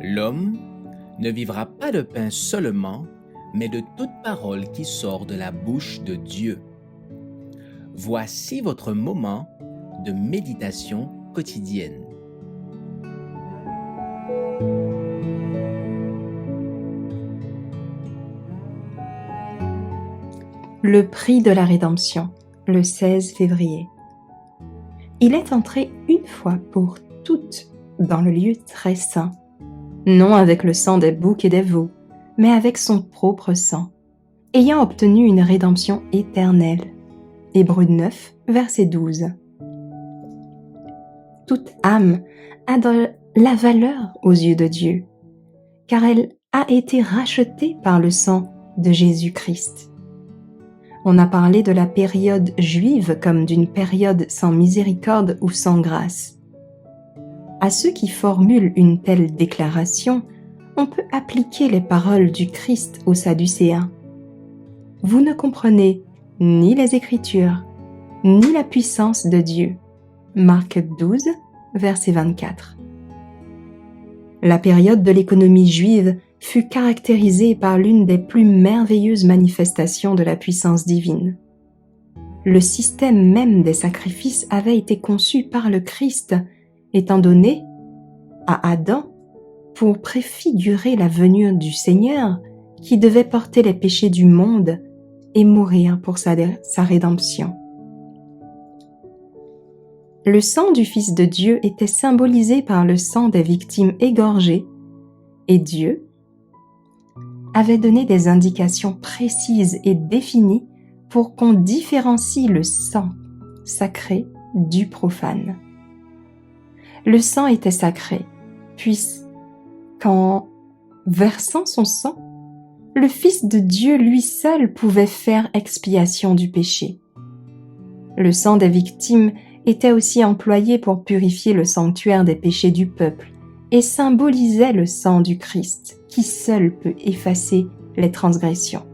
L'homme ne vivra pas de pain seulement, mais de toute parole qui sort de la bouche de Dieu. Voici votre moment de méditation quotidienne. Le prix de la rédemption, le 16 février. Il est entré une fois pour toutes dans le lieu très saint, non avec le sang des boucs et des veaux, mais avec son propre sang, ayant obtenu une rédemption éternelle. Hébreux 9, verset 12. Toute âme a de la valeur aux yeux de Dieu, car elle a été rachetée par le sang de Jésus-Christ. On a parlé de la période juive comme d'une période sans miséricorde ou sans grâce. À ceux qui formulent une telle déclaration, on peut appliquer les paroles du Christ aux Sadducéens. Vous ne comprenez ni les Écritures, ni la puissance de Dieu. Marc 12, verset 24. La période de l'économie juive fut caractérisée par l'une des plus merveilleuses manifestations de la puissance divine. Le système même des sacrifices avait été conçu par le Christ, étant donné à Adam pour préfigurer la venue du Seigneur qui devait porter les péchés du monde et mourir pour sa rédemption. Le sang du Fils de Dieu était symbolisé par le sang des victimes égorgées et Dieu avait donné des indications précises et définies pour qu'on différencie le sang sacré du profane. Le sang était sacré, puisqu'en versant son sang, le Fils de Dieu lui seul pouvait faire expiation du péché. Le sang des victimes était aussi employé pour purifier le sanctuaire des péchés du peuple et symbolisait le sang du Christ, qui seul peut effacer les transgressions.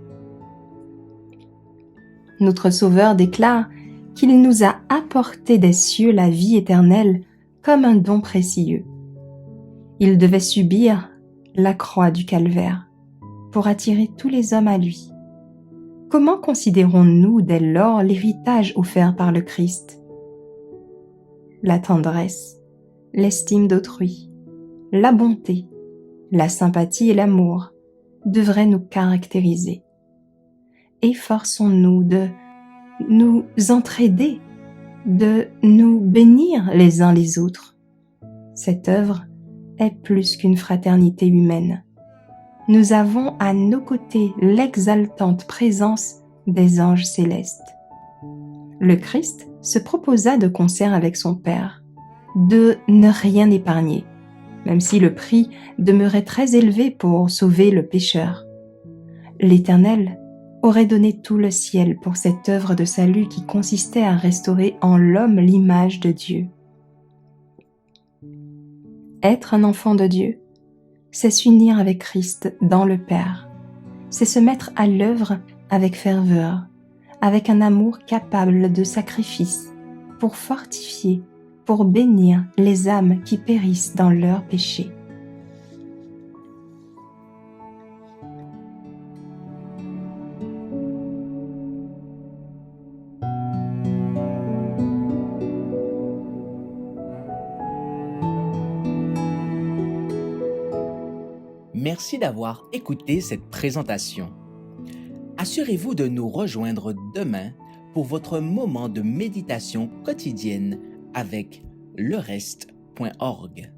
Notre Sauveur déclare qu'il nous a apporté des cieux la vie éternelle comme un don précieux. Il devait subir la croix du calvaire pour attirer tous les hommes à lui. Comment considérons-nous dès lors l'héritage offert par le Christ? La tendresse, l'estime d'autrui, la bonté, la sympathie et l'amour devraient nous caractériser. Efforçons-nous de nous entraider, de nous bénir les uns les autres. Cette œuvre est plus qu'une fraternité humaine. Nous avons à nos côtés l'exaltante présence des anges célestes. Le Christ se proposa de concert avec son Père de ne rien épargner, même si le prix demeurait très élevé pour sauver le pécheur. L'Éternel aurait donné tout le ciel pour cette œuvre de salut qui consistait à restaurer en l'homme l'image de Dieu. Être un enfant de Dieu, c'est s'unir avec Christ dans le Père, c'est se mettre à l'œuvre avec ferveur, avec un amour capable de sacrifice, pour fortifier, pour bénir les âmes qui périssent dans leurs péchés. Merci d'avoir écouté cette présentation. Assurez-vous de nous rejoindre demain pour votre moment de méditation quotidienne avec lereste.org.